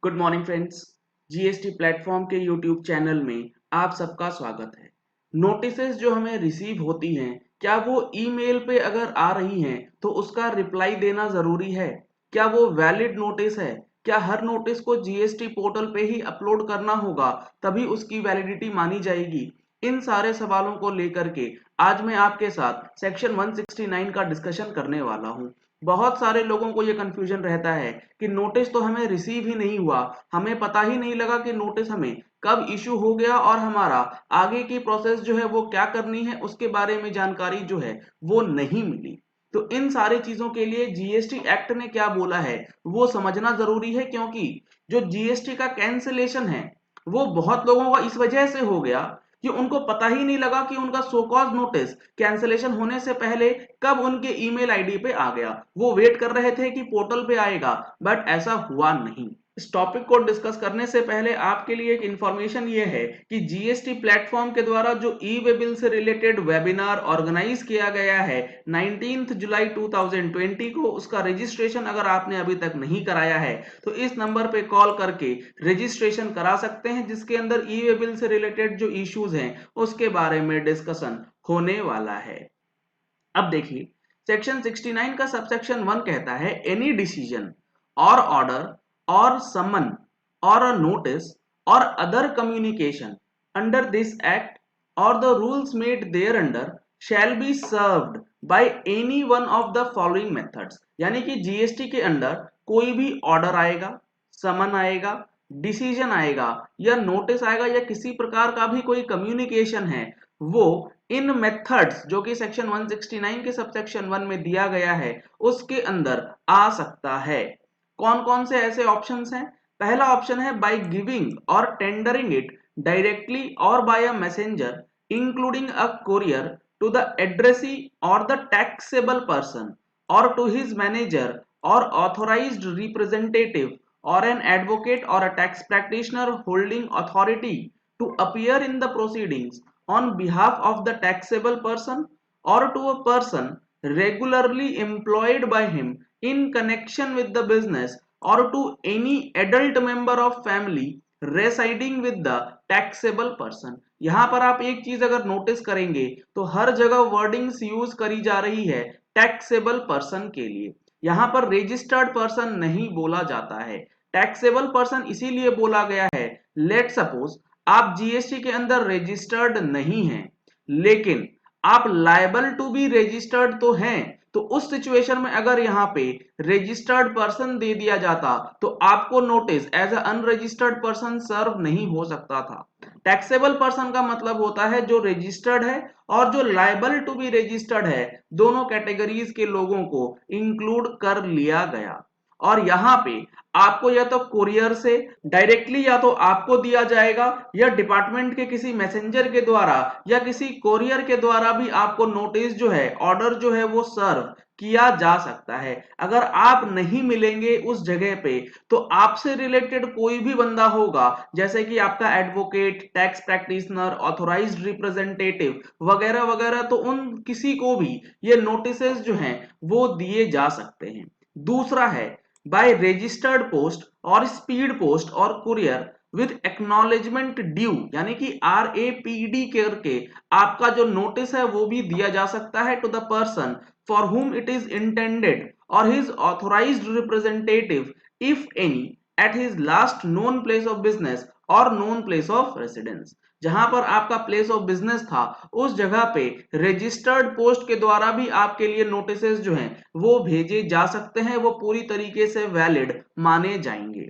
Good morning friends. GST platform के YouTube channel में आप सबका स्वागत है। नोटिसेस जो हमें रिसीव होती हैं, क्या वो ईमेल पे अगर आ रही हैं तो उसका रिप्लाई देना ज़रूरी है? क्या वो वैलिड नोटिस है? क्या हर नोटिस को जीएसटी पोर्टल पे ही अपलोड करना होगा तभी उसकी वैलिडिटी मानी जाएगी? इन सारे सवालों को लेकर के आज मैं आपके साथ सेक्शन 169 का डिस्कशन करने वाला हूँ। बहुत सारे लोगों को ये कंफ्यूजन रहता है कि नोटिस तो हमें रिसीव ही नहीं हुआ, हमें पता ही नहीं लगा कि नोटिस हमें कब इशू हो गया और हमारा आगे की प्रोसेस जो है वो क्या करनी है उसके बारे में जानकारी जो है वो नहीं मिली। तो इन सारी चीजों के लिए जीएसटी एक्ट ने क्या बोला है वो समझना जरूरी है, क्योंकि जो जीएसटी का कैंसिलेशन है वो बहुत लोगों का इस वजह से हो गया कि उनको पता ही नहीं लगा कि उनका सो कॉज नोटिस कैंसिलेशन होने से पहले कब उनके ईमेल आईडी पे आ गया। वो वेट कर रहे थे कि पोर्टल पे आएगा, बट ऐसा हुआ नहीं। इस टॉपिक को डिस्कस करने से पहले आपके लिए एक इंफॉर्मेशन ये है कि जीएसटी प्लेटफॉर्म के द्वारा जो ई वे बिल से रिलेटेड वेबिनार ऑर्गेनाइज किया गया है 19 जुलाई 2020 को, उसका रजिस्ट्रेशन अगर आपने अभी तक नहीं कराया है तो इस नंबर पे कॉल करके रजिस्ट्रेशन करा सकते हैं, जिसके अंदर ई वे बिल से रिलेटेड जो इश्यूज हैं उसके बारे में डिस्कशन होने वाला है। अब देखिए, सेक्शन 69 का सबसेक्शन 1 कहता है एनी डिसीजन और ऑर्डर और समन और अ नोटिस और other communication under this act और the rules made thereunder shall be served by any one of the following methods. यानी कि जीएसटी के अंडर कोई भी ऑर्डर आएगा, समन आएगा, डिसीजन आएगा या नोटिस आएगा या किसी प्रकार का भी कोई कम्युनिकेशन है, वो इन मेथड्स जो कि सेक्शन 169 के सबसेक्शन 1 में दिया गया है उसके अंदर आ सकता है। कौन कौन से ऐसे ऑप्शंस हैं? पहला ऑप्शन है by giving or tendering it directly or by a messenger including a courier to the addressee or the taxable person or to his manager or authorised representative or an advocate or a tax practitioner holding authority to appear in the proceedings on behalf of the taxable person or to a person regularly employed by him in connection with the business or to any adult member of family residing with the taxable person। यहां पर आप एक चीज अगर notice करेंगे तो हर जगह wordings use करी जा रही है टैक्सेबल पर्सन के लिए। यहां पर रजिस्टर्ड पर्सन नहीं बोला जाता है, टैक्सेबल पर्सन इसीलिए बोला गया है। लेट सपोज आप जीएसटी के अंदर रजिस्टर्ड नहीं हैं लेकिन आप लायबल टू बी रजिस्टर्ड तो हैं, तो उस सिचुएशन में अगर यहाँ पे रजिस्टर्ड पर्सन दे दिया जाता तो आपको notice as a unregistered person serve नहीं हो सकता था। टैक्सेबल पर्सन का मतलब होता है जो रजिस्टर्ड है और जो लायबल टू बी रजिस्टर्ड है, दोनों कैटेगरीज के लोगों को इंक्लूड कर लिया गया। और यहाँ पे आपको या तो कुरियर से डायरेक्टली या तो आपको दिया जाएगा या डिपार्टमेंट के किसी मैसेंजर के द्वारा या किसी कोरियर के द्वारा भी आपको नोटिस जो है, ऑर्डर जो है वो सर्व किया जा सकता है। अगर आप नहीं मिलेंगे उस जगह पे तो आपसे रिलेटेड कोई भी बंदा होगा, जैसे कि आपका advocate, tax practitioner, authorised representative वगैरह वगैरह, तो उन किसी को भी ये नोटिसेस जो हैं वो दिए जा सकते हैं। दूसरा है बाय रजिस्टर्ड पोस्ट और स्पीड पोस्ट और कुरियर विद एक्नॉलेजमेंट ड्यू, यानी कि RAPD करके आपका जो नोटिस है वो भी दिया जा सकता है to the person for whom it is intended or his authorized representative if any at his last known place of business or known place of residence। जहां पर आपका प्लेस ऑफ बिजनेस था उस जगह पे रजिस्टर्ड पोस्ट के द्वारा भी आपके लिए नोटिसेस जो हैं वो भेजे जा सकते हैं, वो पूरी तरीके से वैलिड माने जाएंगे।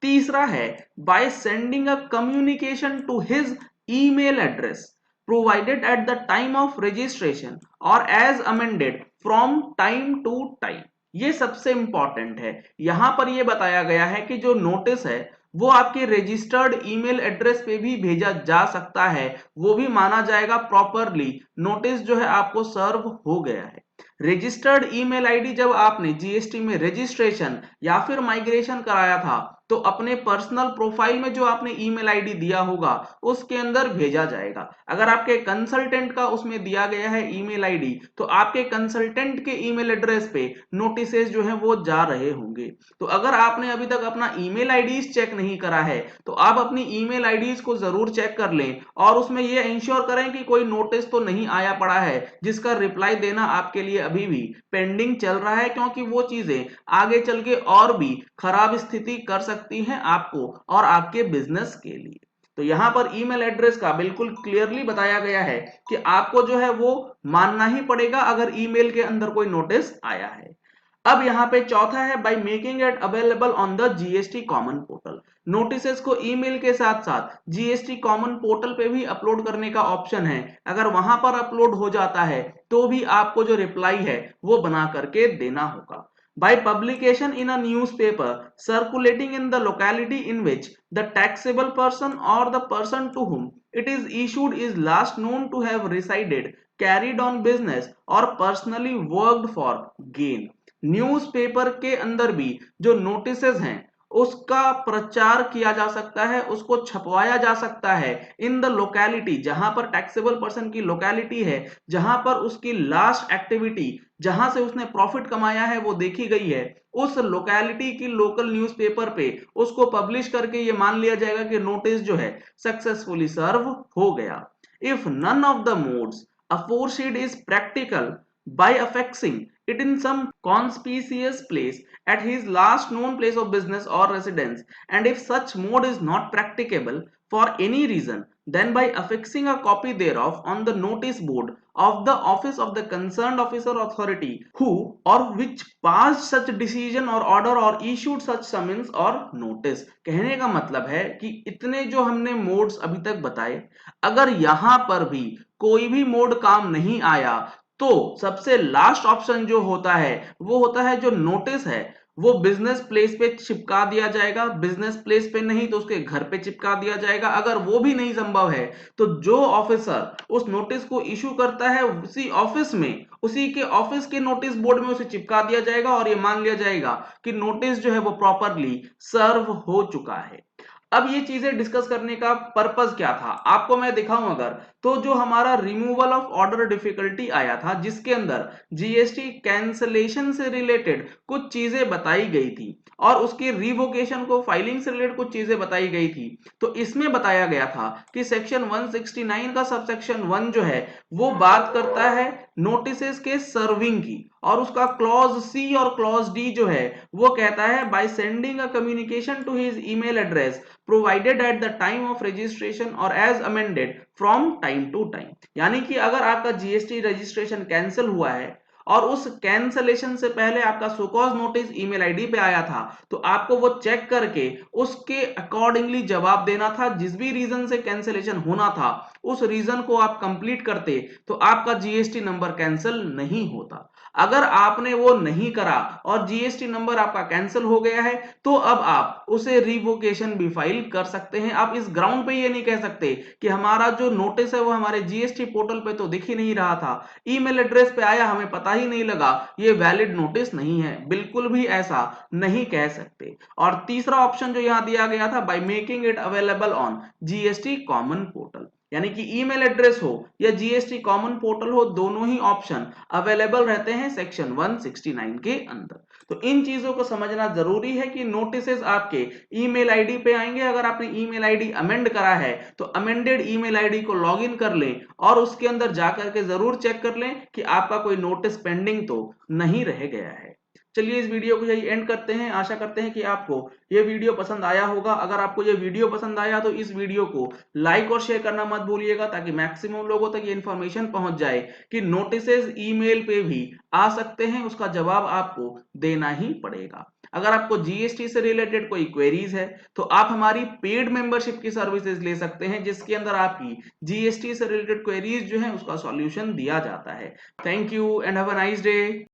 तीसरा है by sending a communication to his email address provided at the time of registration or as amended from time to time। ये सबसे इंपॉर्टेंट है। यहां पर यह बताया गया है कि जो नोटिस है वो आपके रजिस्टर्ड ईमेल एड्रेस पे भी भेजा जा सकता है, वो भी माना जाएगा प्रॉपरली नोटिस जो है आपको सर्व हो गया है। रजिस्टर्ड ईमेल आईडी जब आपने जीएसटी में रजिस्ट्रेशन या फिर माइग्रेशन कराया था तो अपने पर्सनल प्रोफाइल में जो आपने ईमेल आईडी दिया होगा उसके अंदर भेजा जाएगा। अगर आपके कंसल्टेंट का उसमें दिया गया है ईमेल आईडी तो आपके कंसल्टेंट के ईमेल एड्रेस पे नोटिसेस जो है वो जा रहे होंगे। तो अगर आपने अभी तक अपना ईमेल आईडीज चेक नहीं करा है तो आप अपनी ईमेल आईडीज को जरूर चेक कर लें और उसमें ये इंश्योर करें कि कोई नोटिस तो नहीं आया पड़ा है जिसका रिप्लाई देना आपके लिए अभी भी पेंडिंग चल रहा है, क्योंकि वो चीजें आगे चल के और भी खराब स्थिति कर सकती हैं आपको और आपके बिजनेस के लिए। तो यहां पर ईमेल एड्रेस का बिल्कुल क्लियरली बताया गया है कि आपको जो है वो मानना ही पड़ेगा अगर ईमेल के अंदर कोई नोटिस आया है। अब यहाँ पे चौथा है by making it available on the GST common portal. Notices को ईमेल के साथ साथ जीएसटी कॉमन पोर्टल पे भी अपलोड करने का ऑप्शन है। अगर वहां पर अपलोड हो जाता है तो भी आपको जो रिप्लाई है वो बना करके देना होगा। By publication in a newspaper circulating in the locality in which the taxable person or the person to whom it is issued is last known to have resided, carried on business or personally worked for gain। Newspaper के अंदर भी जो notices हैं उसका प्रचार किया जा सकता है, उसको छपवाया जा सकता है इन द लोकेलिटी, जहां पर टैक्सेबल पर्सन की लोकेलिटी है, जहां पर उसकी लास्ट एक्टिविटी जहां से उसने प्रॉफिट कमाया है वो देखी गई है, उस लोकेलिटी की लोकल न्यूज़पेपर पे उसको पब्लिश करके ये मान लिया जाएगा कि नोटिस जो है सक्सेसफुली सर्व हो गया। If none of the modes aforesaid is practical by affixing it in some conspicuous place at his last known place of business or residence, and if such mode is not practicable for any reason, then by affixing a copy thereof on the notice board of the office of the concerned officer authority who or which passed such decision or order or issued such summons or notice। कहने का मतलब है कि इतने जो हमने modes अभी तक बताए, अगर यहां पर भी कोई भी मोड काम नहीं आया तो सबसे लास्ट ऑप्शन जो होता है वो होता है जो नोटिस है वो बिजनेस प्लेस पे चिपका दिया जाएगा, बिजनेस प्लेस पे नहीं तो उसके घर पे चिपका दिया जाएगा। अगर वो भी नहीं संभव है तो जो ऑफिसर उस नोटिस को इशू करता है उसी ऑफिस में, उसी के ऑफिस के नोटिस बोर्ड में उसे चिपका दिया जाएगा और ये मान लिया जाएगा कि नोटिस जो है वो प्रॉपरली सर्व हो चुका है। अब ये चीजें डिस्कस करने का पर्पस क्या था आपको मैं दिखाऊं अगर, तो जो हमारा रिमूवल ऑफ ऑर्डर डिफिकल्टी आया था जिसके अंदर जीएसटी कैंसलेशन से रिलेटेड कुछ चीजें बताई गई थी और उसकी रिवोकेशन को फाइलिंग से रिलेटेड कुछ चीजें बताई गई थी, तो इसमें बताया गया था कि सेक्शन 169 का सबसेक्शन 1 जो है वो बात करता है नोटिसेस के सर्विंग की, और उसका क्लॉज सी और क्लॉज डी जो है वो कहता है by sending a communication to his email address provided at the time of registration और as amended from time to time. यानी कि अगर आपका जीएसटी रजिस्ट्रेशन कैंसिल हुआ है और उस कैंसलेशन से पहले आपका सोकॉज नोटिस ईमेल आईडी पे आया था तो आपको वो चेक करके उसके अकॉर्डिंगली जवाब देना था। जिस भी रीजन से कैंसलेशन होना था उस रीजन को आप कंप्लीट करते तो आपका जीएसटी नंबर कैंसिल नहीं होता। अगर आपने वो नहीं करा और जीएसटी नंबर आपका कैंसिल हो गया है तो अब आप उसे रिवोकेशन भी फाइल कर सकते हैं। आप इस ग्राउंड पे ये नहीं कह सकते कि हमारा जो नोटिस है वो हमारे जीएसटी पोर्टल पे तो दिख ही नहीं रहा था, ईमेल एड्रेस पे आया हमें पता ही नहीं लगा, ये वैलिड नोटिस नहीं है। बिल्कुल भी ऐसा नहीं कह सकते। और तीसरा ऑप्शन जो यहां दिया गया था by making it available on GST common portal, यानी कि ईमेल एड्रेस हो या जीएसटी कॉमन पोर्टल हो दोनों ही ऑप्शन अवेलेबल रहते हैं सेक्शन 169 के अंदर। तो इन चीजों को समझना जरूरी है कि नोटिसेस आपके ईमेल आईडी पे आएंगे। अगर आपने ईमेल आईडी अमेंड करा है तो अमेंडेड ईमेल आईडी को लॉगिन कर लें और उसके अंदर जाकर के जरूर चेक कर लें कि आपका कोई नोटिस पेंडिंग तो नहीं रह गया है। चलिए इस वीडियो को यही एंड करते हैं। आशा करते हैं कि आपको ये वीडियो पसंद आया होगा। अगर आपको ये वीडियो पसंद आया तो इस वीडियो को लाइक और शेयर करना मत भूलिएगा ताकि मैक्सिमम लोगों तक ये इन्फॉर्मेशन पहुंच जाए कि नोटिसेस ईमेल पे भी आ सकते हैं, उसका जवाब आपको देना ही पड़ेगा। अगर आपको जीएसटी से रिलेटेड कोई क्वेरीज है तो आप हमारी पेड मेंबरशिप की सर्विसेज ले सकते हैं जिसके अंदर आपकी जीएसटी से रिलेटेड क्वेरीज जो है उसका सॉल्यूशन दिया जाता है। Thank you and have a nice day.